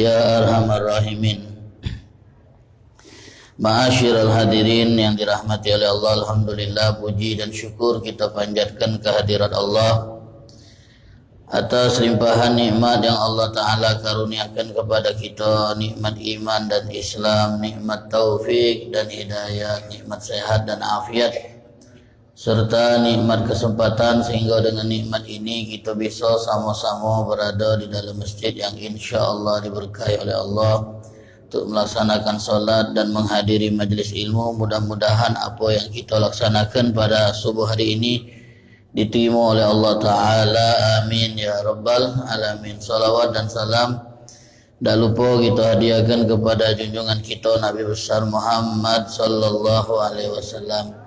Ya Arhamar Rahimin. Ma'asyiral hadirin yang dirahmati oleh Allah, alhamdulillah, puji dan syukur kita panjatkan kehadirat Allah atas limpahan nikmat yang Allah Ta'ala karuniakan kepada kita, nikmat iman dan Islam, nikmat taufik dan hidayah, nikmat sehat dan afiat, serta nikmat kesempatan sehingga dengan nikmat ini kita bisa sama-sama berada di dalam masjid yang insya Allah diberkahi oleh Allah untuk melaksanakan solat dan menghadiri majlis ilmu. Mudah-mudahan apa yang kita laksanakan pada subuh hari ini diterima oleh Allah Ta'ala, amin ya rabbal alamin. Salawat dan salam tak lupa kita hadiahkan kepada junjungan kita Nabi besar Muhammad sallallahu alaihi wasallam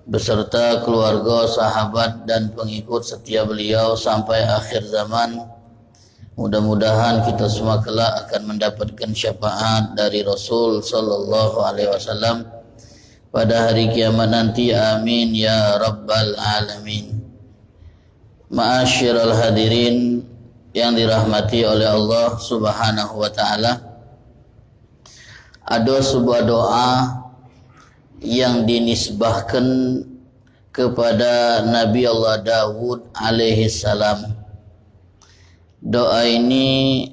beserta keluarga, sahabat dan pengikut setia beliau sampai akhir zaman. Mudah-mudahan kita semua kelak akan mendapatkan syafaat dari Rasul sallallahu alaihi wasallam pada hari kiamat nanti, amin ya rabbal alamin. Ma'asyiral hadirin yang dirahmati oleh Allah subhanahu wa ta'ala, ada sebuah doa yang dinisbahkan kepada Nabi Allah Dawud alaihi salam. Doa ini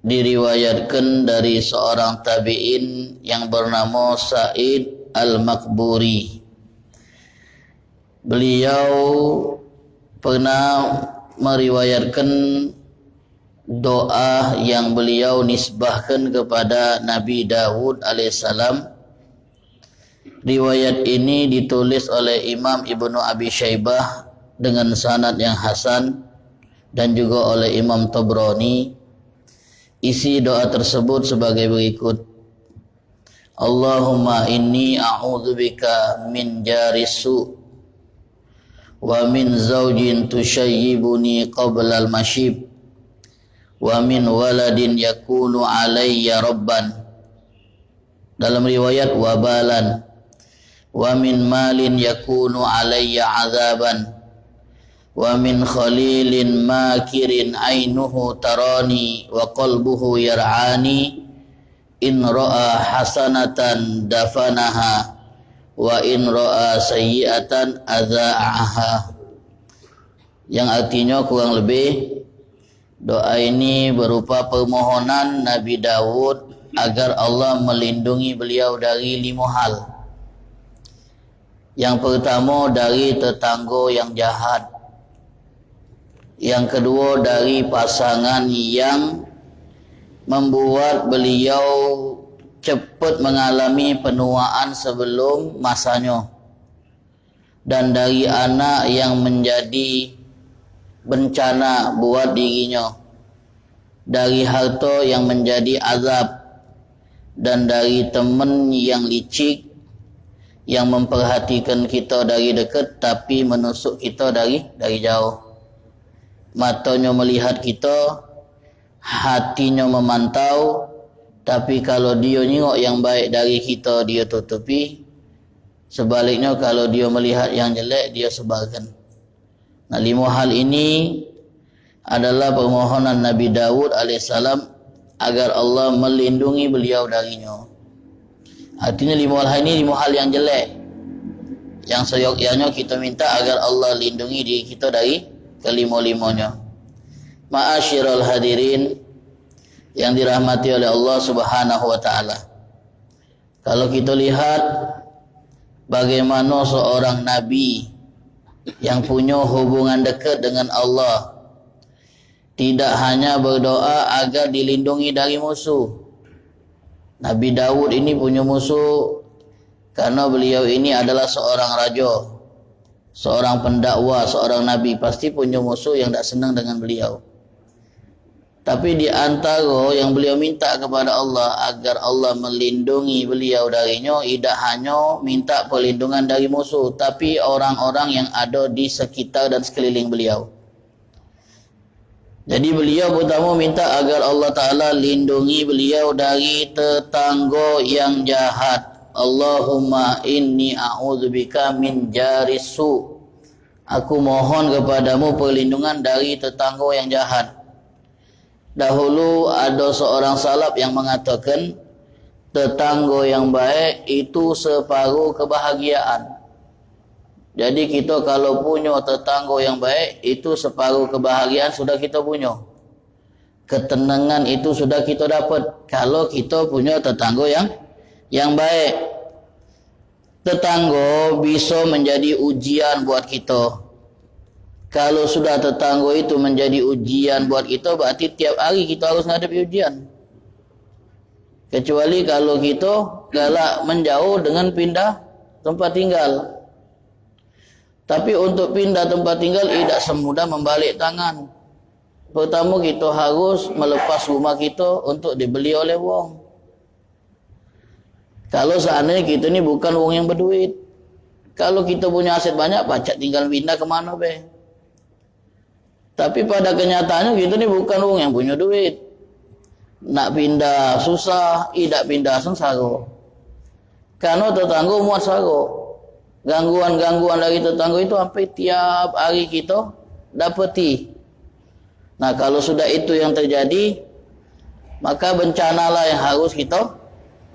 diriwayatkan dari seorang tabi'in yang bernama Sa'id Al-Maqburi. Beliau pernah meriwayatkan doa yang beliau nisbahkan kepada Nabi Dawud alaihissalam. Riwayat ini ditulis oleh Imam Ibnu Abi Syaibah dengan sanad yang hasan dan juga oleh Imam Tabrani. Isi doa tersebut sebagai berikut: Allahumma inni a'udzubika min jarisu wa min zawjin tushayyibuni qabla al-mashib wa min waladin yakunu alayya rabban, dalam riwayat wabalan, wa min malin yakunu alayya azaban, wa min khalilin makirin ainuhu tarani wa qalbuhu yar'ani in ra'a hasanatan dafanaha wa in ra'a sayyi'atan adza'aha. Yang artinya kurang lebih, doa ini berupa permohonan Nabi Dawud agar Allah melindungi beliau dari 5 hal. Yang pertama, dari tetangga yang jahat. Yang kedua, dari pasangan yang membuat beliau cepat mengalami penuaan sebelum masanya, dan dari anak yang menjadi bencana buat dirinya, dari harta yang menjadi azab, dan dari teman yang licik yang memperhatikan kita dari dekat tapi menusuk kita dari jauh. Matanya melihat kita, hatinya memantau, tapi kalau dia nyengok yang baik dari kita, dia tutupi. Sebaliknya, kalau dia melihat yang jelek, dia sebarkan. Nah, 5 hal ini adalah permohonan Nabi Dawud alaihissalam agar Allah melindungi beliau darinya. Artinya 5 hal ini 5 hal yang jelek, yang seyogyanya kita minta agar Allah lindungi diri kita dari kelima-limanya. Ma'asyiral hadirin yang dirahmati oleh Allah subhanahu wa ta'ala, kalau kita lihat bagaimana seorang Nabi yang punya hubungan dekat dengan Allah tidak hanya berdoa agar dilindungi dari musuh. Nabi Dawud ini punya musuh karena beliau ini adalah seorang raja, seorang pendakwa, seorang Nabi. Pasti punya musuh yang tak senang dengan beliau. Tapi di antara yang beliau minta kepada Allah agar Allah melindungi beliau darinya, tidak hanya minta perlindungan dari musuh, tapi orang-orang yang ada di sekitar dan sekeliling beliau. Jadi beliau pertama minta agar Allah Ta'ala lindungi beliau dari tetangga yang jahat. Allahumma inni a'udzubika min jarisu. Aku mohon kepadamu perlindungan dari tetangga yang jahat. Dahulu ada seorang salaf yang mengatakan tetangga yang baik itu separuh kebahagiaan. Jadi kita kalau punya tetangga yang baik, itu separuh kebahagiaan sudah kita punya. Ketenangan itu sudah kita dapat kalau kita punya tetangga yang baik. Tetangga bisa menjadi ujian buat kita. Kalau sudah tetangga itu menjadi ujian buat kita, berarti tiap hari kita harus menghadapi ujian. Kecuali kalau kita galak menjauh dengan pindah tempat tinggal. Tapi untuk pindah tempat tinggal tidak semudah membalik tangan. Pertama kita harus melepas rumah kita untuk dibeli oleh wong. Kalau seandainya kita ni bukan wong yang berduit. Kalau kita punya aset banyak, pacak tinggal pindah ke mana be. Tapi pada kenyataannya kita ni bukan wong yang punya duit. Nak pindah susah, tidak pindah sengsara. Karena tetangga muat sara. Gangguan-gangguan dari tetangga itu sampai tiap hari kita dapati. Nah, kalau sudah itu yang terjadi, maka bencanalah yang harus kita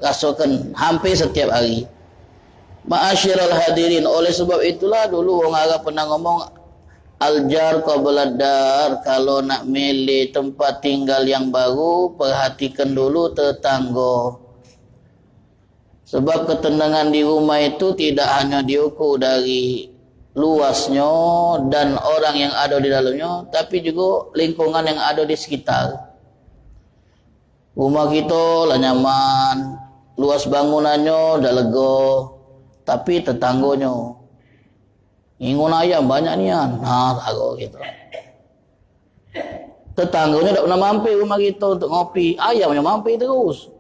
rasakan hampir setiap hari. Ma'asyiral hadirin, oleh sebab itulah dulu orang Arab pernah ngomong al-jar qabla dar, kalau nak milih tempat tinggal yang baru, perhatikan dulu tetangga. Sebab ketenangan di rumah itu tidak hanya diukur dari luasnya dan orang yang ada di dalamnya, tapi juga lingkungan yang ada di sekitar. Rumah kita lah nyaman, luas bangunannya dah lega, tapi tetangganya ingun ayam banyak nian, sago gitu. Tetangganya tak pernah mampir rumah kita untuk ngopi, ayamnya mampir terus.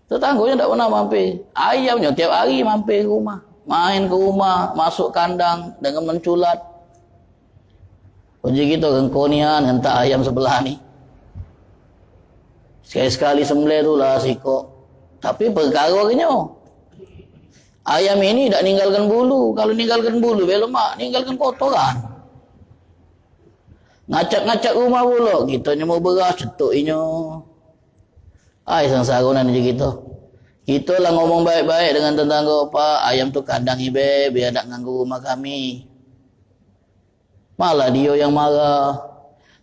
Tetangganya tak pernah mampir. Ayamnya tiap hari mampir ke rumah. Main ke rumah, masuk kandang dengan menculat. Kunci kita kengkonian hentak ayam sebelah ni. Sekali-sekali sembelih tu lah siko. Tapi perkara kenyo. Ayam ini tak ninggalkan bulu. Kalau ninggalkan bulu, lemak, ninggalkan kotoran. Ngacak-ngacak rumah pula. Kita ni mau beras, cetuk inyo. Sangsarunan je kita. Kita lah ngomong baik-baik dengan tetangga, Pak, ayam tu kandang ibe, biar tak ganggu rumah kami. Malah dia yang marah,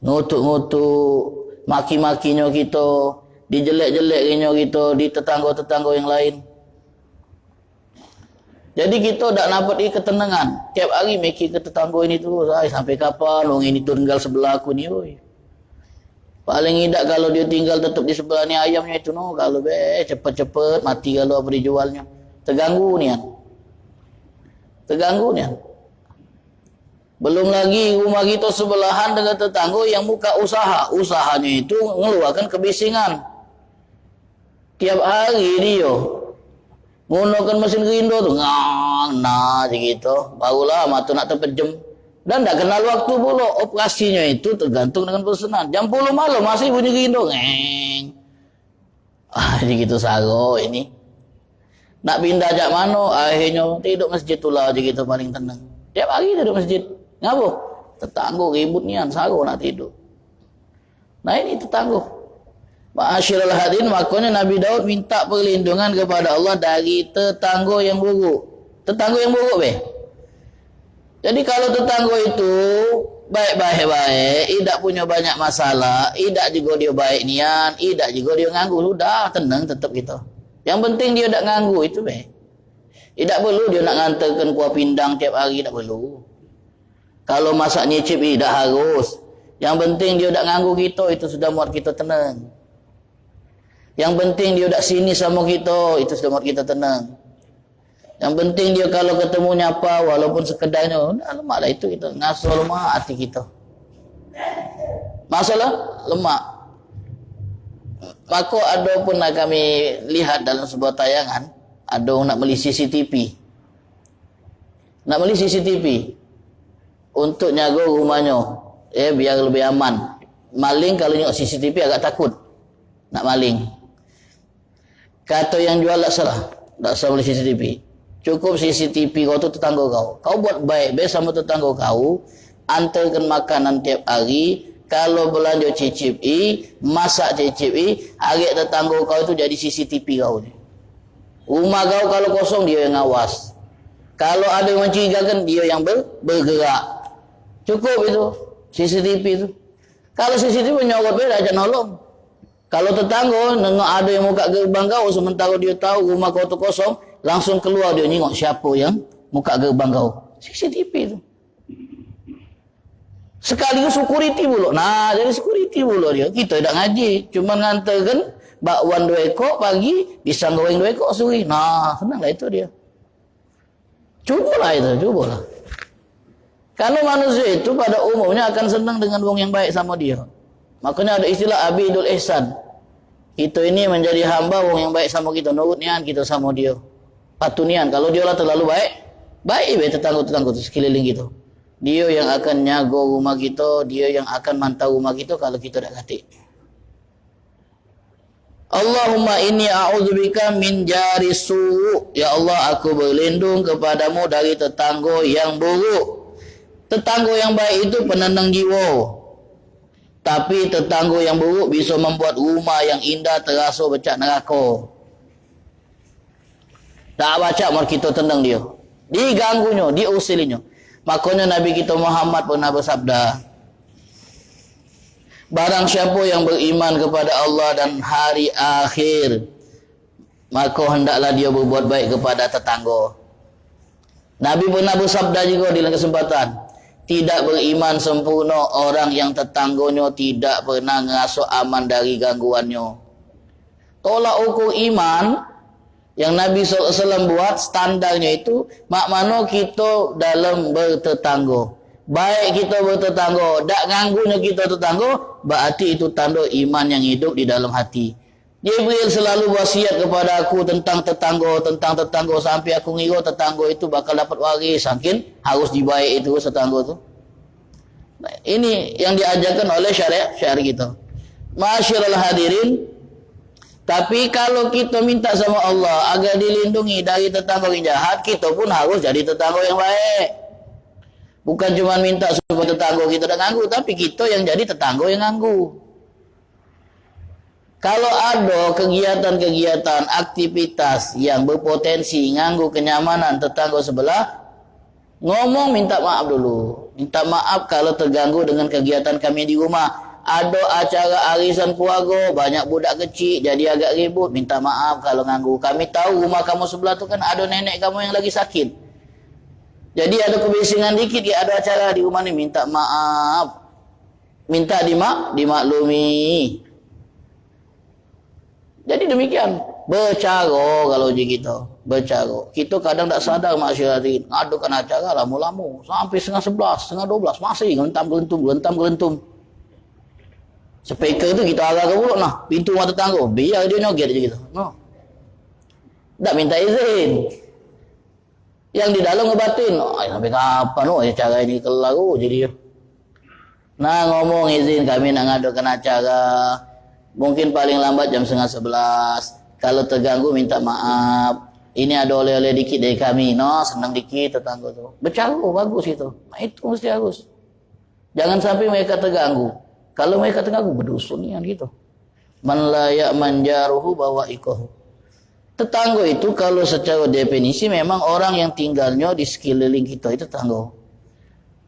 ngutuk-ngutuk, maki-makinya kita, dijelek-jeleknya kita di tetangga-tetangga yang lain. Jadi kita tak dapat ketenangan. Tiap hari mikir ke tetangga ini terus, sampai kapan orang ini tu tinggal sebelah aku ni, oi. Paling tidak kalau dia tinggal tetap di sebelah ni ayamnya itu, no, kalau cepat-cepat mati kalau apa dijualnya. Terganggu nian. Terganggu nian. Belum lagi rumah kita sebelahan dengan tetangga yang buka usaha. Usahanya itu mengeluarkan kebisingan. Tiap hari dia menggunakan mesin grinder tu, nah gitu. Barulah mata nak terpejam. Dan tak kenal waktu pula. Operasinya itu tergantung dengan pesanan. Jam 10 malam masih bunyi gendong. Jadi gitu saro ini. Nak pindah jak mana, akhirnya tidur masjid tu lah. Jadi gitu paling tenang. Tiap hari tidur masjid. Ngapa? Tetangga ribut nian, saro nak tidur. Nah ini tetangga. Ma'asyiral hadirin, makanya Nabi Daud minta perlindungan kepada Allah dari tetangga yang buruk. Tetangga yang buruk Jadi kalau tetangga itu baik-baik, tidak punya banyak masalah, tidak juga dia baik nian, tidak juga dia nganggu, sudah tenang tetap kita. Yang penting dia tak nganggu itu Tidak perlu dia nak ngantarkan kuah pindang tiap hari, tak perlu. Kalau masak nyicip tidak harus. Yang penting dia tak nganggu kita, itu sudah buat kita tenang. Yang penting dia tak sini sama kita, itu sudah buat kita tenang. Yang penting dia kalau ketemu nyapa walaupun sekedarnya, lemak lah itu kita ngasuh lemak hati kita. Masalah lemak. Maka ada pun kami lihat dalam sebuah tayangan, ada orang nak beli CCTV. Nak beli CCTV untuk nyaga rumahnya, biar lebih aman. Maling kalau tengok CCTV agak takut nak maling. Kata yang jual tak salah beli CCTV. Cukup CCTV kau tu tetangga kau. Kau buat baik sama tetangga kau, antarkan makanan tiap hari, kalau belanja cicip masak cicip agak tetangga kau itu jadi CCTV kau ni. Rumah kau kalau kosong dia yang ngawas. Kalau ada yang mencurigakan dia yang bergerak. Cukup itu CCTV itu. Kalau CCTV menyorot beda aja nolong. Kalau tetangga nengok ada yang buka gerbang kau sementara dia tahu rumah kau tu kosong, langsung keluar dia nengok siapa yang buka gerbang kau. CCTV itu. Sekaligus security pula. Nah, jadi security pula dia. Kita tak ngaji. Cuma ngantarkan bakwan 2 ekor pagi, pisang goreng 2 ekor suri. Nah, senanglah itu dia. Cubalah itu, cubalah. Kalau manusia itu pada umumnya akan senang dengan wong yang baik sama dia. Makanya ada istilah abidul ihsan. Kita ini menjadi hamba wong yang baik sama kita. Nurut nian kita sama dia. Patunian. Kalau dia lah terlalu baik, baik tetangga-tetangga itu sekeliling kita. Dia yang akan nyago rumah kita, dia yang akan mantau rumah kita kalau kita tak katik. Allahumma inni a'udzubika min jari su'. Ya Allah, aku berlindung kepadamu dari tetangga yang buruk. Tetangga yang baik itu penenang jiwa. Tapi tetangga yang buruk bisa membuat rumah yang indah terasa becak neraka. Tak baca mar kita tenang dia. Diganggunya, diusilinya. Makanya Nabi kita Muhammad pernah bersabda, barang siapa yang beriman kepada Allah dan hari akhir, maka hendaklah dia berbuat baik kepada tetangga. Nabi pernah bersabda juga di dalam kesempatan, tidak beriman sempurna orang yang tetangganya tidak pernah ngerasa aman dari gangguannya. Tolak ukur iman yang Nabi SAW buat standarnya itu, mak mano kita dalam bertetangga. Baik kita bertetangga, tak ganggunya kita tetangga, berarti itu tanda iman yang hidup di dalam hati. Jibril selalu wasiat kepada aku tentang tetangga sampai aku ngira tetangga itu bakal dapat waris, saking harus dibaik itu tetangga itu. Nah, ini yang diajarkan oleh syariat kita. Masyarul hadirin, tapi kalau kita minta sama Allah agar dilindungi dari tetangga yang jahat, kita pun harus jadi tetangga yang baik. Bukan cuma minta supaya tetangga kita tak ganggu, tapi kita yang jadi tetangga yang ganggu. Kalau ada kegiatan-kegiatan, aktivitas yang berpotensi ganggu kenyamanan tetangga sebelah, ngomong minta maaf dulu. Minta maaf kalau terganggu dengan kegiatan kami di rumah. Ada acara arisan keluarga, banyak budak kecil, jadi agak ribut. Minta maaf kalau ganggu. Kami tahu rumah kamu sebelah tu kan ada nenek kamu yang lagi sakit. Jadi ada kebisingan dikit, ya ada acara di rumah ni. Minta maaf. Minta dimaklumi. Jadi demikian. Bercara kalau je kita. Bercara. Kita kadang tak sadar masyarakat ini. Adakan acara lama-lama. Sampai 11:30, 11:30. Masih gelentam-gelentum. Speaker tu kita arah ke mulut nah. Pintu rumah tetangga. Biar dia nyoget je kita. No. Tak minta izin. Yang di dalam ngebatin. Sampai kapan cara ini kelar jadi. Nah, ngomong izin kami nak ngadakan acara. Mungkin paling lambat jam 10:30. Kalau terganggu minta maaf. Ini ada oleh-oleh dikit dari kami. No, senang dikit tetangga tu. Bercara bagus itu. Nah, itu mesti harus. Jangan sampai mereka terganggu. Kalau mereka terganggu berdusun kan gitu. Man la ya'man jaruhu bawa'iqahu. Tetangga itu kalau secara definisi memang orang yang tinggalnya di sekeliling kita itu tetangga.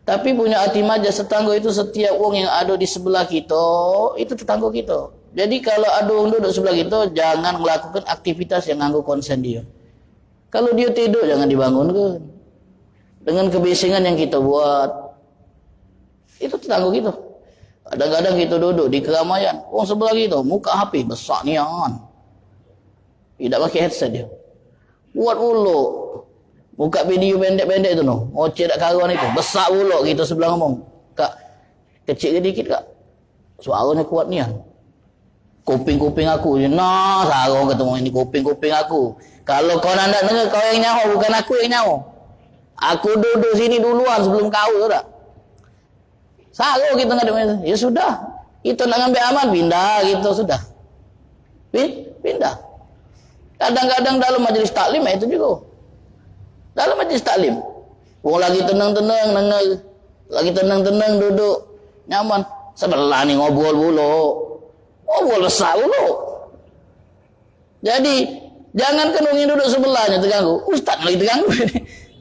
Tapi punya hati majas tetangga itu setiap orang yang ada di sebelah kita itu tetangga kita. Jadi kalau ada orang duduk sebelah kita, jangan melakukan aktivitas yang ganggu konsen dia. Kalau dia tidur jangan dibangunkan. Dengan kebisingan yang kita buat. Itu tetangga kita. Kadang-kadang kita duduk di keramaian, orang sebelah kita muka HP besar nian. Tidak pakai headset dia. Buat pula. Buka video pendek-pendek tu no. Ngoceh dak karuan itu. Besar pula kita sebelah ngomong. Kak, kecil ke dikit kak? Suaranya kuat nian. Kuping-kuping aku. Nah, sarang ketemu ini kuping-kuping aku. Kalau kau nak dengar, kau yang nyawa, bukan aku yang nyawa. Aku duduk sini duluan sebelum kau tu tak? Sarang kita ngadep. Ya sudah. Kita nak ngambil aman, pindah gitu sudah. Pindah. Kadang-kadang dalam majlis taklim itu juga. Dalam majlis taklim, orang lagi tenang-tenang, lagi tenang-tenang duduk nyaman. Sebelah ni ngobrol pula. Ngobrol besar pula. Jadi jangan kenungin duduk sebelahnya terganggu. Ustaz lagi terganggu.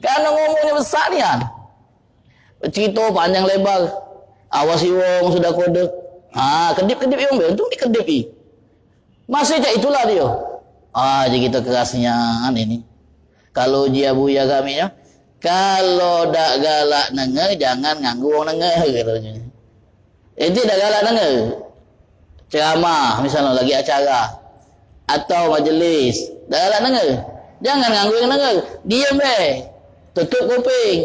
Karena ngomongnya besar ni kan. Cerita panjang lebar. Awasi wong sudah kode. Kedip-kedip yang untung dikedip i. Masih cak itulah dia. Jadi kita kerasnya ini. Kalau dia buya kami ya. Kalau dak galak nenge jangan nganggu wong nenge katanya. Itu dak galak nenge. Ceramah misalnya lagi acara atau majlis, dak galak nenge. Jangan nganggu yang nenge. Diam be. Tutup kuping.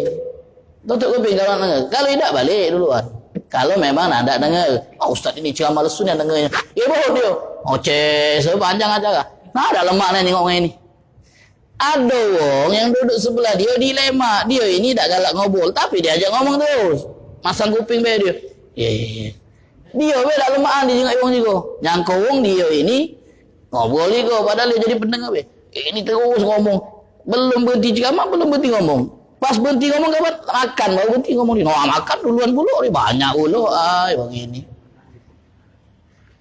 Tutup kuping kalau nenge. Kalau tidak balik duluan. Kalau memang ada nenge. Ustaz ini ceramah lesun yang nengenya. Ya bohong dia. Sepanjang acara. Nah ada lemak nih ngomong ini. Ada wong yang duduk sebelah dia dilema. Dia ini tak galak ngobrol. Tapi dia ajak ngomong terus. Masang kuping be dia. Ya. Dia be tak lemakan dia jengak wong juga. Nyangka wong dia ini ngobrol juga. Padahal dia jadi pendengar be. Ini terus ngomong. Belum berhenti ceramah, belum berhenti ngomong. Pas berhenti ngomong kapan? Makan. Baru berhenti ngomong. Makan duluan pula. Banyak pula. Begini.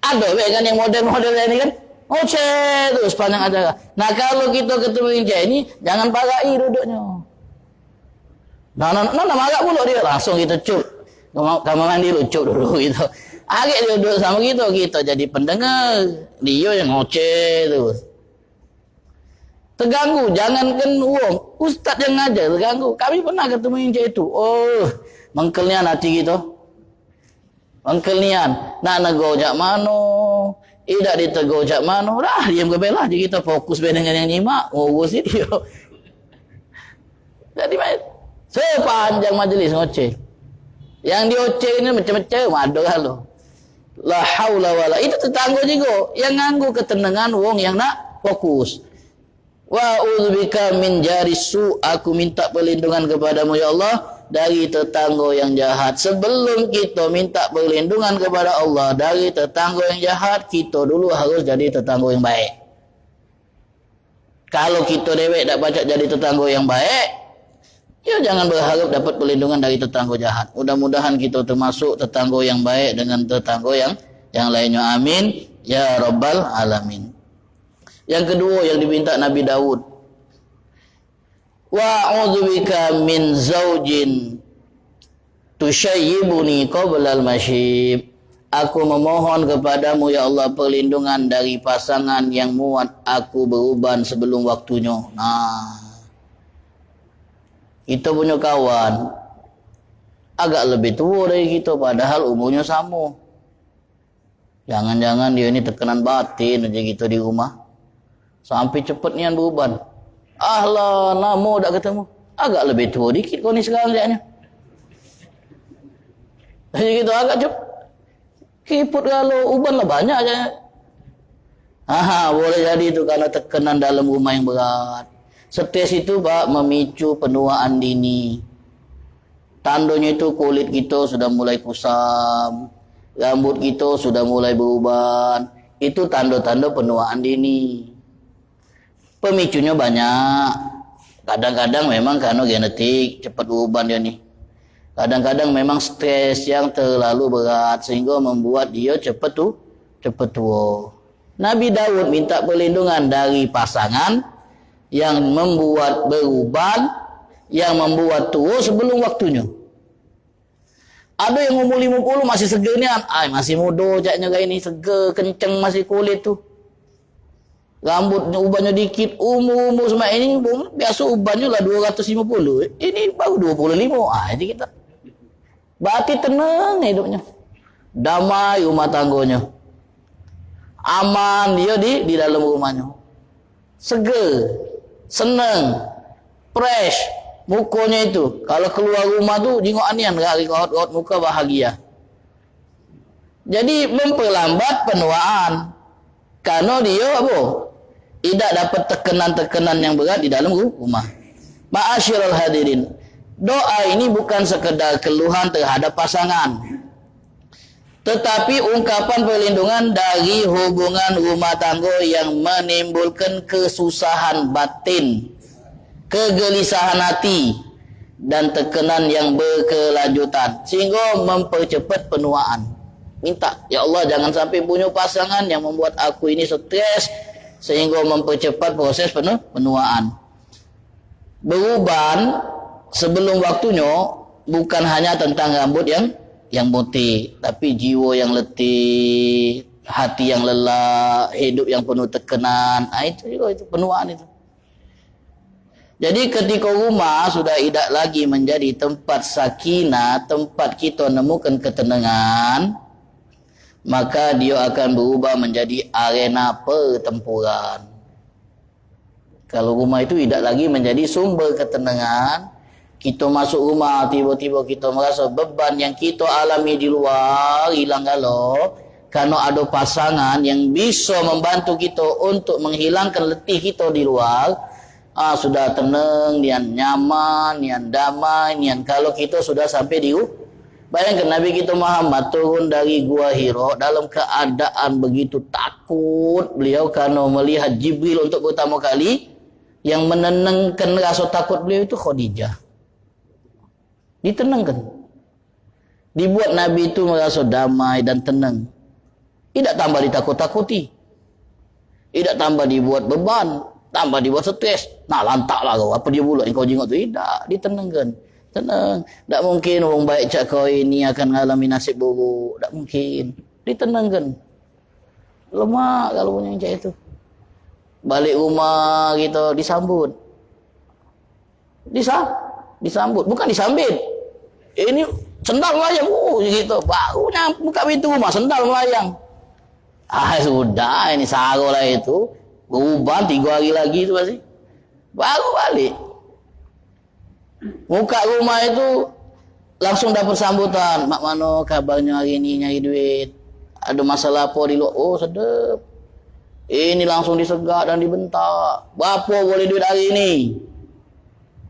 Ada be kan yang model-model ini kan. Terus panjang acara. Nah kalau kita ketemu yang ini, jangan pakai duduknya. Nah marah pula dia. Langsung kita cuk. Kamar mandi lu cuk dulu gitu. Agak dia duduk sama kita jadi pendengar. Dia yang ngoceh terus. Terganggu, jangankan uang. Ustaz yang ngajar terganggu. Kami pernah ketemu yang itu. Mengkelnian hati kita. Mengkelnian. Nak nego jak mano. Tidak ditegur jak mana dah diam ke belah je kita fokus dengan yang nyimak ngurus dia. Jadi sepanjang majlis ngoceh. Yang dioceh ini macam-macam ada halu. La haula wala. Itu tetangga juga yang nganggu ketenangan wong yang nak fokus. Wa udzubika min jarisu. Aku minta perlindungan kepadamu ya Allah dari tetangga yang jahat. Sebelum kita minta perlindungan kepada Allah dari tetangga yang jahat, kita dulu harus jadi tetangga yang baik. Kalau kita dewek tak baca jadi tetangga yang baik, ya jangan berharap dapat perlindungan dari tetangga jahat. Mudah-mudahan kita termasuk tetangga yang baik dengan tetangga yang lainnya. Amin ya rabbal alamin. Yang kedua yang diminta Nabi Daud, wa'udzubika min zaujin tusyayyibuni qabla al-masyib. Aku memohon kepadamu ya Allah perlindungan dari pasangan yang muat aku beruban sebelum waktunya. Nah, kita punya kawan agak lebih tua dari kita padahal umurnya sama. Jangan-jangan dia ini tekanan batin aja gitu di rumah. Sampai cepat nian beruban. Lah, nama tak ketemu. Agak lebih tua dikit kau ni sekarang jaknya. Jadi kita agak cepat. Kiput kalau uban lah banyak aja. Boleh jadi itu karena tekanan dalam rumah yang berat. Stres itu memicu penuaan dini. Tandanya itu kulit kita sudah mulai kusam. Rambut kita sudah mulai beruban. Itu tanda-tanda penuaan dini. Pemicunya banyak. Kadang-kadang memang karena genetik cepat beruban dia nih. Kadang-kadang memang stres yang terlalu berat sehingga membuat dia cepat tua. Nabi Daud minta perlindungan dari pasangan yang membuat beruban, yang membuat tua sebelum waktunya. Ada yang umur 50 masih seger ni, masih muda jaknya kayak ini, seger, kenceng masih kulit tu. Rambutnya ubannya dikit, umur semua ini biasa ubannya lah 250. Ini baru 25. Jadi kita berarti tenang hidupnya. Damai rumah tangganya. Aman dia di dalam rumahnya. Seger, senang, fresh mukanya itu. Kalau keluar rumah tu jengok anian raut muka bahagia. Jadi memperlambat penuaan. Karena dia tidak dapat tekanan-tekanan yang berat di dalam rumah. Ma'asyiral hadirin, doa ini bukan sekedar keluhan terhadap pasangan, tetapi ungkapan perlindungan dari hubungan rumah tangga yang menimbulkan kesusahan batin, kegelisahan hati, dan tekanan yang berkelanjutan sehingga mempercepat penuaan. Minta, ya Allah jangan sampai punya pasangan yang membuat aku ini stres sehingga mempercepat proses penuaan. Beruban sebelum waktunya bukan hanya tentang rambut yang putih, tapi jiwa yang letih, hati yang lelah, hidup yang penuh tekanan. Itu juga itu penuaan itu. Jadi ketika rumah sudah tidak lagi menjadi tempat sakinah, tempat kita menemukan ketenangan, maka dia akan berubah menjadi arena pertempuran. Kalau rumah itu tidak lagi menjadi sumber ketenangan, kita masuk rumah tiba-tiba kita merasa beban yang kita alami di luar hilang galau, karena ada pasangan yang bisa membantu kita untuk menghilangkan letih kita di luar. Sudah tenang, nian nyaman, nian damai, nian kalau kita sudah sampai di bayangkan Nabi kita Muhammad turun dari Gua Hira dalam keadaan begitu takut beliau karena melihat Jibril untuk pertama kali. Yang menenangkan rasa takut beliau itu Khadijah. Ditenangkan. Dibuat Nabi itu merasa damai dan tenang. Tidak tambah ditakut-takuti. Tidak tambah dibuat beban. Tambah dibuat stres. Nah lantaklah kau. Apa dia bulat kau jenguk tu? Tidak. Ditenangkan. Tenang. Tak mungkin orang baik cak kau ini akan mengalami nasib buruk. Tak mungkin. Ditenangkan. Lemah kalau punya cak itu. Balik rumah kita disambut. Disambut. Bukan disambit. Ini sendal melayang. Gitu. Barunya buka pintu rumah. Sendal melayang. Sudah. Ini sago lah itu. Berubah 3 hari lagi itu pasti. Baru balik. Muka rumah itu langsung dapat sambutan. Mak mano kabarnya hari ini nyari duit. Ada masalah apa di luar? Oh sedap. Ini langsung disegak dan dibentak. Berapa boleh duit hari ini?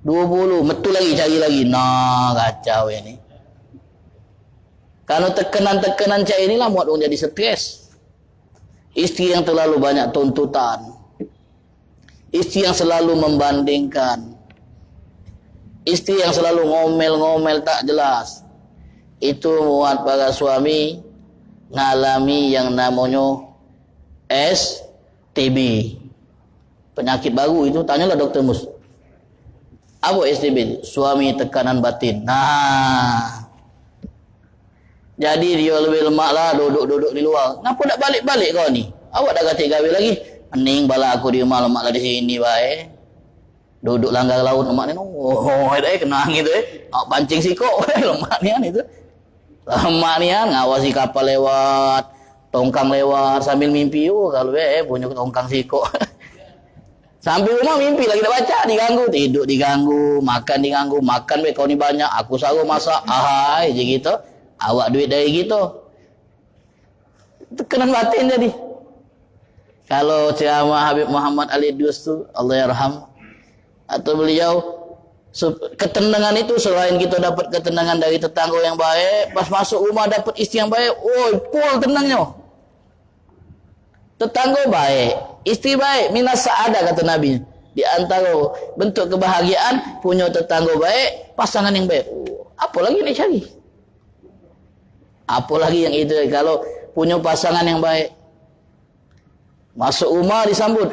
20. Betul lagi cari lagi. Nah kacau ini. Karena tekanan-tekanan cak inilah buat orang jadi stres. Istri yang terlalu banyak tuntutan. Istri yang selalu membandingkan. Istri yang selalu ngomel-ngomel tak jelas. Itu membuat para suami ngalami yang namanya STB. Penyakit baru itu, tanyalah dokter Mus. Apa STB? Suami tekanan batin. Nah. Jadi dia lebih lemak lah duduk-duduk di luar. Kenapa tak balik-balik kau ni? Awak dah kata gawe lagi. Mending bala aku di rumah lemak lah di sini baik. Duduk langgar laut lemak ni. Kenang gitu Awak pancing sikok lemak ni kan itu. Lemak ni kan ngawasi kapal lewat, tongkang lewat sambil mimpi. Kalau punya tongkang sikok. Sampai rumah mimpi lagi nak baca, diganggu, tidur diganggu, makan kau ni banyak, aku selalu masak. Je gitu. Awak duit dari gitu. Tekanan batin jadi. Kalau ceramah Habib Muhammad Ali Dus tu, Allah yarham, atau beliau, ketenangan itu selain kita dapat ketenangan dari tetangga yang baik, pas masuk rumah dapat istri yang baik, full tenangnya. Tetangga baik, istri baik, minas sa'adah kata Nabi. Di antara bentuk kebahagiaan punya tetangga baik, pasangan yang baik. Apa lagi nak cari? Apalagi yang itu kalau punya pasangan yang baik. Masuk rumah disambut.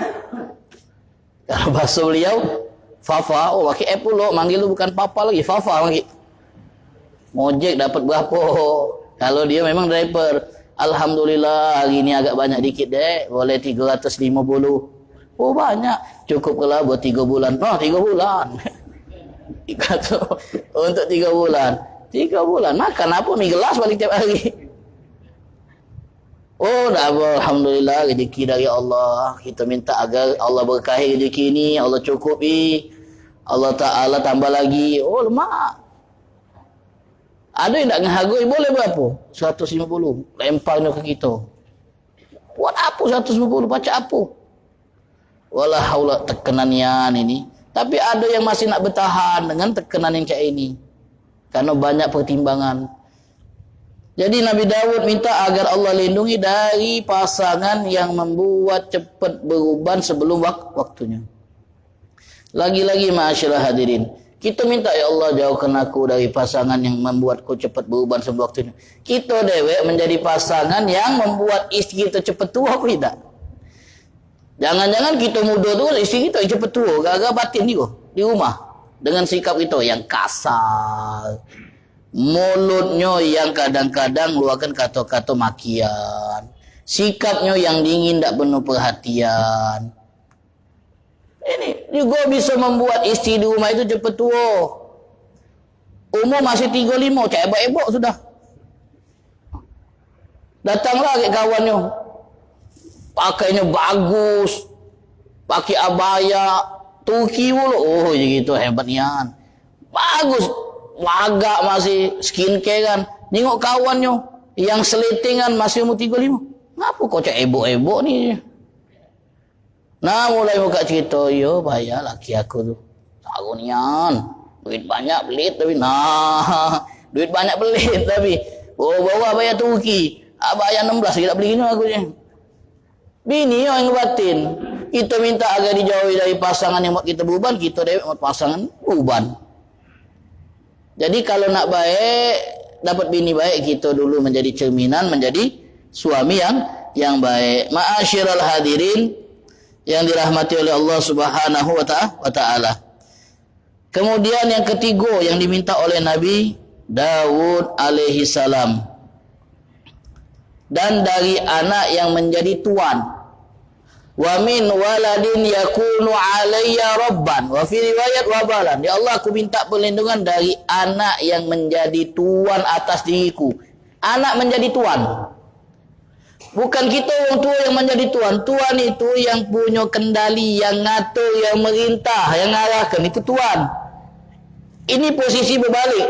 Kalau bahasa beliau, Fafa, pakai app pula, manggil lu bukan Papa lagi, Fafa lagi. Mojek dapat berapa? Kalau dia memang driver, alhamdulillah hari ini agak banyak dikit dek, boleh 350. Banyak, cukup kalau buat 3 bulan. 3 bulan. Untuk 3 bulan. 3 bulan. Makan apa? Mie gelas balik tiap hari. Alhamdulillah rezeki dari Allah. Kita minta agar Allah berkahi rezeki ini, Allah cukupi. Allah Ta'ala tambah lagi. Lemak. Ada yang tak menghargai, boleh berapa? 150. Lemparnya ke kita. Buat apa 150? Baca apa? Walah haula tekanannya ini. Tapi ada yang masih nak bertahan dengan tekanan yang kayak ini. Karena banyak pertimbangan. Jadi Nabi Daud minta agar Allah lindungi dari pasangan yang membuat cepat beruban sebelum waktunya. Lagi-lagi ma'asyiral hadirin, Kita minta, ya Allah jauhkan aku dari pasangan yang membuatku cepat beruban sebelum waktunya. Kita dewek menjadi pasangan yang membuat istri kita cepat tua, apa tidak? Jangan-jangan kita muda terus, istri kita cepat tua, gara-gara batin juga di rumah. Dengan sikap kita yang kasar, mulutnya yang kadang-kadang keluarkan kata-kata makian, sikapnya yang dingin, tak penuh perhatian. Ini juga bisa membuat istri di rumah itu cepat tua. Umur masih 35, cak ebok-ebok sudah. Datanglah ke kawannya, pakainya bagus, pakai abaya Turki pula. Oh gitu hebatnya. Bagus, wagak masih skincare kan. Nengok kawannya yang seletingan masih umur 35. Ngapa kok cak ebok-ebok ni? Nah mulai buka cerita, yo bahaya laki aku tuh sarunian, duit banyak belit tapi duit banyak belit tapi bawa bayar Turki, bayar 16 kita beli gini aku je. Bini yang batin. Kita minta agar dijauhi dari pasangan yang buat kita beruban, kita dewek buat pasangan beruban. Jadi kalau nak baik, dapat bini baik, kita dulu menjadi cerminan, menjadi suami yang baik. Ma'asyiral hadirin yang dirahmati oleh Allah Subhanahu wa ta'ala. Kemudian yang ketiga yang diminta oleh Nabi Daud alaihi salam, dan dari anak yang menjadi tuan. Wa min waladin yakunu alayya rabban, wa fi riwayat wabalan. Ya Allah, aku minta perlindungan dari anak yang menjadi tuan atas diriku. Anak menjadi tuan. Bukan kita orang tua yang menjadi tuan. Tuan itu yang punya kendali, yang ngatur, yang merintah, yang ngarahkan. Itu tuan. Ini posisi berbalik.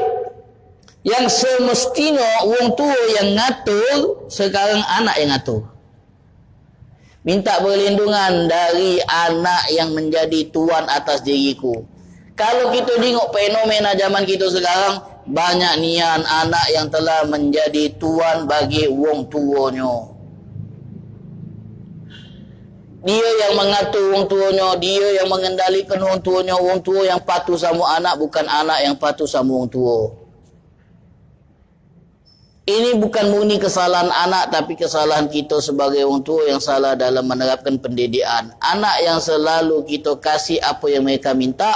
Yang semestinya orang tua yang ngatur, sekarang anak yang ngatur. Minta perlindungan dari anak yang menjadi tuan atas diriku. Kalau kita tengok fenomena zaman kita sekarang, banyak nian anak yang telah menjadi tuan bagi wong tuanya. Dia yang mengatur wong tuanya, dia yang mengendalikan wong tuanya. Wong tua yang patuh sama anak, bukan anak yang patuh sama wong tua. Ini bukan murni kesalahan anak, tapi kesalahan kita sebagai wong tua yang salah dalam menerapkan pendidikan. Anak yang selalu kita kasih apa yang mereka minta,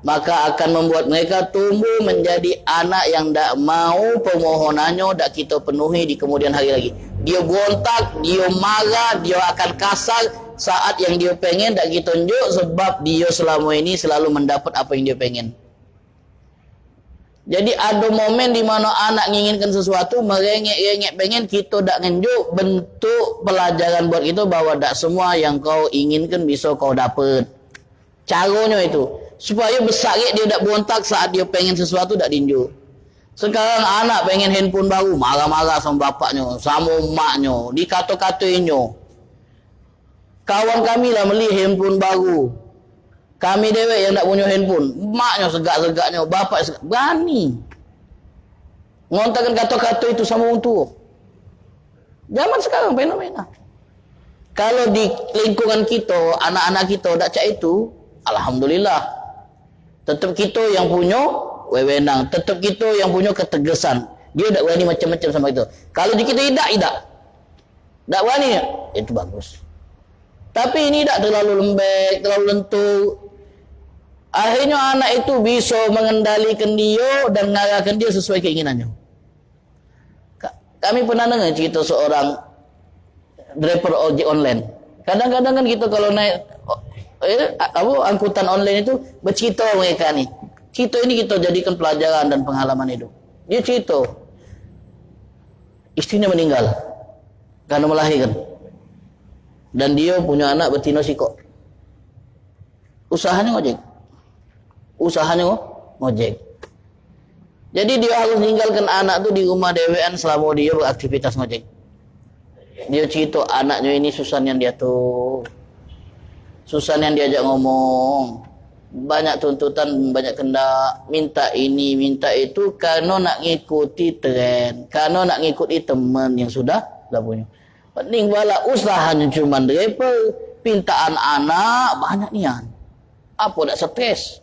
maka akan membuat mereka tumbuh menjadi anak yang tak mau permohonannya tak kita penuhi di kemudian hari lagi. Dia berontak, dia marah, dia akan kasar saat yang dia pengen tak kita tunjuk, sebab dia selama ini selalu mendapat apa yang dia pengen. Jadi ada momen di mana anak menginginkan sesuatu, merengek-rengek pengen, kita tak nunjuk, bentuk pelajaran buat kita bahwa tak semua yang kau inginkan bisa kau dapat. Caranya itu supaya besar dia tak berontak saat dia pengen sesuatu tak tinjuk. Sekarang anak pengen handphone baru, marah-marah sama bapaknya, sama emaknya, dikata-katainnya. Kawan kami lah beli handphone baru, kami dewek yang tak punya handphone, maknya segak-segaknya, bapak segak, berani ngontakkan kata-kata itu sama orang tua. Zaman sekarang fenomena. Kalau di lingkungan kita, anak-anak kita tak cak itu, alhamdulillah, tetap kita yang punya wewenang, tetap kita yang punya ketegasan. Dia tak berani macam-macam sama itu. Kalau di kita tidak tak berani, itu bagus. Tapi ini tak terlalu lembek, terlalu lentur. Akhirnya anak itu bisa mengendalikan dia dan mengarahkan dia sesuai keinginannya. Kami pernah dengar cerita seorang driver ojek online. Kadang-kadang kan kita kalau naik angkutan online itu bercerita mereka ni. Cerita ini kita jadikan pelajaran dan pengalaman hidup. Dia cerita istrinya meninggal karena melahirkan. Dan dia punya anak betina sikok. Usahanya ngojek. Jadi dia harus meninggalkan anak tu di rumah dewean selama dia beraktivitas ngojek. Dia cerita anaknya ini susah yang dia tu. Susah yang diajak ngomong. Banyak tuntutan, banyak kendak. Minta ini, minta itu. Karena nak ngikuti tren. Karena nak ngikuti teman yang sudah punya. Pening bala usahanya cuma driver, pintaan anak banyak nian. Apa tak stres?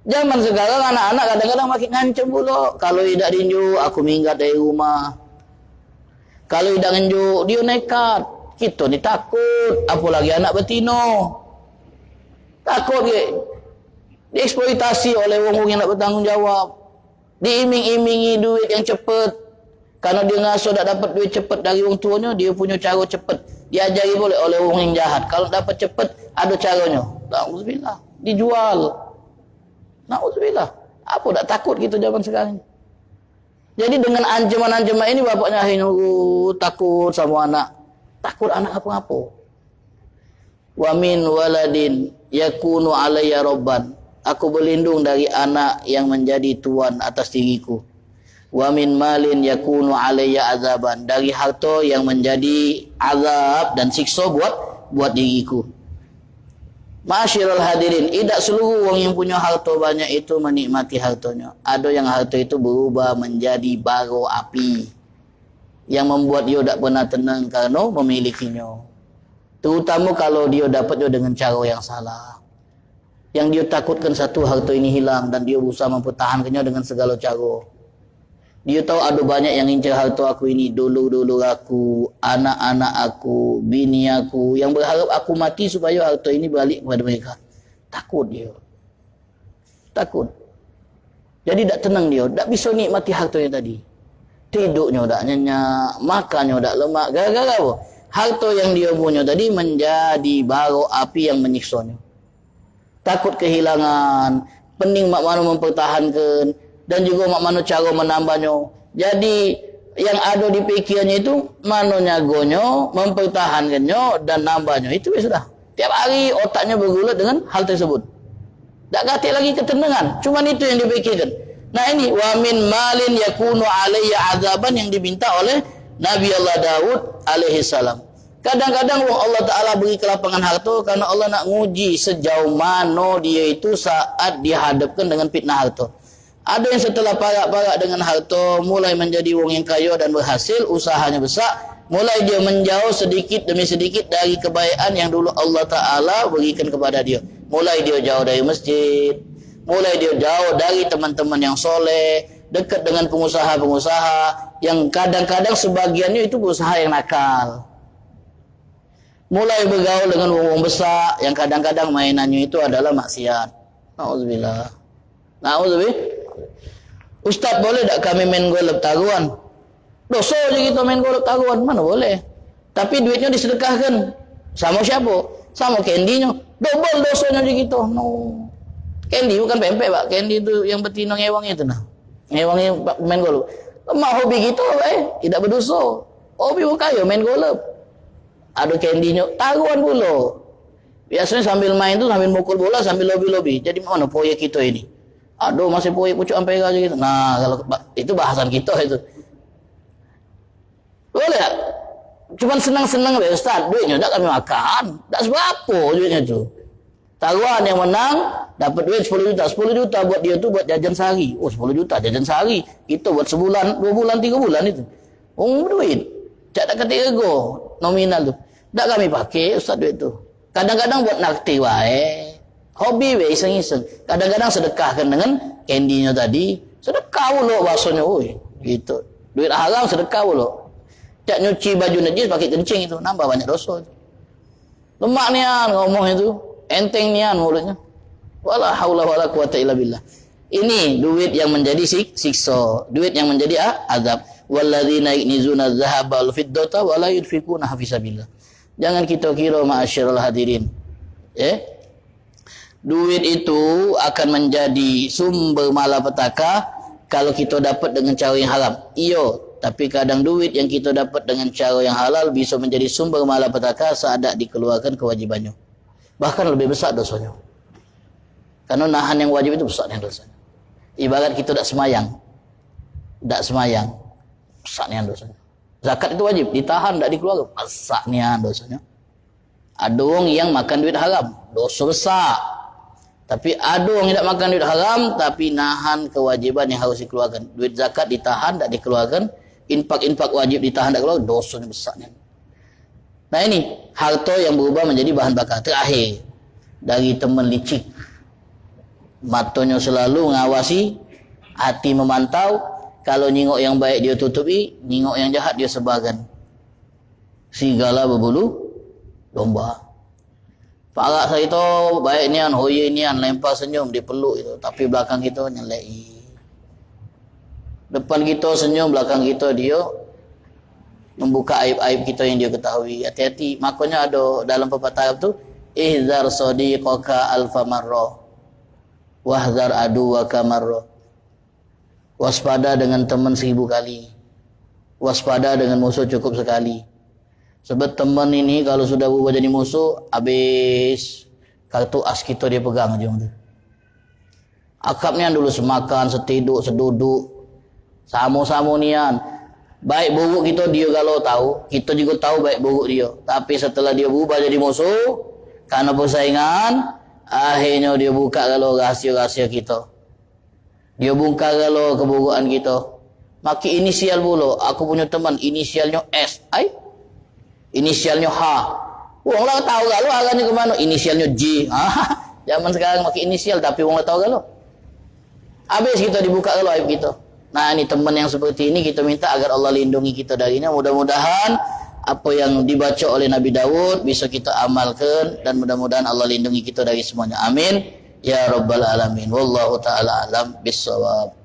Zaman sekarang anak-anak kadang-kadang makin ngancam pula. Kalau tidak dinjuk, aku minggat dari rumah. Kalau tidak ngenjuk, dia nekat. Kita ni takut. Apalagi anak betino. Takut dia. Dieksploitasi oleh orang-orang yang nak bertanggungjawab. Diiming-imingi duit yang cepat. Karena dia ngasuh tak dapat duit cepat dari orang tuanya, dia punya cara cepat. Diajari boleh oleh orang yang jahat. Kalau dapat cepat, ada caranya. Na'udzubillah. Dijual. Na'udzubillah. Apa tak takut kita zaman sekarang? Jadi dengan ancaman-ancaman ini bapaknya akhirnya takut sama anak. Takut anak apa-apa. Wa min waladin yakunu alayya robban. Aku berlindung dari anak yang menjadi tuan atas diriku. Wa min malin yakunu alayya azaban. Dari harta yang menjadi azab dan siksa buat diriku. Ma'asyiral hadirin, tidak seluruh orang yang punya harta banyak itu menikmati hartanya. Ada yang harta itu berubah menjadi bara api yang membuat dia tak pernah tenang kerana memilikinya. Terutama kalau dia dapatnya dengan cara yang salah. Yang dia takutkan satu harta ini hilang dan dia berusaha mempertahankannya dengan segala cara. Dia tahu ada banyak yang incar harta aku ini. Dulu-dulu aku, anak-anak aku, bini aku. Yang berharap aku mati supaya harta ini balik kepada mereka. Takut dia. Takut. Jadi tak tenang dia. Tak bisa nikmati hartanya tadi. Tidurnya tak nyenyak. Makannya tak lemak. Gara-gara apa? Harta yang dia punya tadi menjadi bara api yang menyiksanya. Takut kehilangan. Pening mak mana mempertahankan. Dan juga mana cara menambahnya. Jadi yang ada di fikirannya itu mana nyagonya, mempertahankannya dan nambahnya. Itu sudah. Tiap hari otaknya bergulat dengan hal tersebut. Tak katik lagi ketenangan. Cuma itu yang dipikirkan. Nah ini wa min malin yakunu alayya azaban yang diminta oleh Nabi Allah Daud alaihi salam. Kadang-kadang Allah Ta'ala beri kelapangan harta karena Allah nak nguji sejauh mana dia itu saat dihadapkan dengan fitnah harta. Ada yang setelah parak-parak dengan harta, mulai menjadi orang yang kaya dan berhasil, usahanya besar, mulai dia menjauh sedikit demi sedikit dari kebaikan yang dulu Allah Ta'ala berikan kepada dia. Mulai dia jauh dari masjid, mulai dia jauh dari teman-teman yang soleh, dekat dengan pengusaha-pengusaha, yang kadang-kadang sebagiannya itu berusaha yang nakal. Mulai bergaul dengan orang besar, yang kadang-kadang mainannya itu adalah maksiat. Na'udzubillah. Na'udzubillah. Ustaz, boleh tak kami main golep taruhan? Dosa je kita main golep taruhan. Mana boleh. Tapi duitnya disedekahkan. Sama siapa? Sama candy-nya. Double dosanya je kita. No. Candy bukan pempek, Pak. Candy itu yang betina ngewang itu nah. Ngewangnya main golep. Lemah hobi kita, Pak. Tidak berdosa. Hobi bukan kaya main golep. Ada candy-nya. Taruhan pula. Biasanya sambil main tu sambil mukul bola, sambil lobby-lobby. Jadi mana proyek kita ini? Aduh, masih proyek pucuk ampera aja gitu. Nah, kalau itu bahasan kita itu. Boleh tak? Cuman senang-senang be Ustaz, duitnya tak kami makan. Tak seberapa duitnya tu. Taruhan yang menang dapat duit 10 juta. 10 juta buat dia tu buat jajan sehari. Oh, 10 juta jajan sehari. Kita buat sebulan, 2 bulan, 3 bulan itu. Oh, duit. Tak ada kata ego nominal tu. Tak kami pakai Ustaz duit tu. Kadang-kadang buat nakti wae. Hobi we iseng-iseng. Kadang-kadang sedekahkan dengan candy-nya tadi. Sedekah pula bahasanya. Oi, gitu. Duit haram sedekah pula. Tak nyuci baju najis pakai kencing itu. Nambah banyak dosa. Lemak nian ngomong itu. Enteng nian mulutnya. Wala haula wala quwata illa billah. Ini duit yang menjadi siksa. Duit yang menjadi azab. Walladzina yaknizuna adh-dhahaba wal fiddata wa la yunfikuna fi sabilillah. Jangan kita kira ma'asyiral hadirin. Duit itu akan menjadi sumber malapetaka kalau kita dapat dengan cara yang haram. Iya, tapi kadang duit yang kita dapat dengan cara yang halal bisa menjadi sumber malapetaka saat tak dikeluarkan kewajibannya. Bahkan lebih besar dosanya. Karena nahan yang wajib itu besar yang dosanya. Ibarat kita tak semayang. Tak semayang. Besar yang dosanya. Zakat itu wajib, ditahan tak dikeluarkan. Besar yang dosanya. Ada orang yang makan duit haram. Dosa besar. Tapi ada orang yang tak makan duit haram tapi nahan kewajiban yang harus dikeluarkan. Duit zakat ditahan tak dikeluarkan, infak-infak wajib ditahan tak dikeluarkan, dosanya besarnya. Nah ini harta yang berubah menjadi bahan bakar. Terakhir dari teman licik. Matanya selalu mengawasi, hati memantau. Kalau nyingok yang baik dia tutupi, nyingok yang jahat dia sebarkan. Serigala berbulu domba. Pak Agak saya itu baik nian, hoye nian, lempar senyum, dia peluk itu. Tapi belakang kita nyelai. Depan kita senyum, belakang kita dia membuka aib-aib kita yang dia ketahui. Hati-hati. Makanya ada dalam pepatah tu, ihzar sadiqaka alfa marrah, wahzar aduwaka marrah. Waspada dengan teman 1000 kali, waspada dengan musuh cukup sekali. Sebab teman ini kalau sudah berubah jadi musuh, habis kartu as kita dia pegang aja tu. Akapnya dulu semakan, setiduk, seduduk, sama-sama nian. Baik buruk kita dia kalau tahu, kita juga tahu baik buruk dia. Tapi setelah dia berubah jadi musuh, karena persaingan, akhirnya dia buka kalau rahsia-rahsia kita. Dia bongkar kalau keburukan kita. Maki inisial pula. Aku punya teman inisialnya S. Inisialnya H. Orang lah tahu kalau arahnya ke mana. Inisialnya J. Zaman sekarang maki inisial tapi orang lah tahu kalau. Habis kita dibuka kalau aib kita. Nah, ini teman yang seperti ini kita minta agar Allah lindungi kita darinya. Mudah-mudahan apa yang dibaca oleh Nabi Daud bisa kita amalkan dan mudah-mudahan Allah lindungi kita dari semuanya. Amin. Ya Rabbal Alamin. Wallahu ta'ala alam bissawab.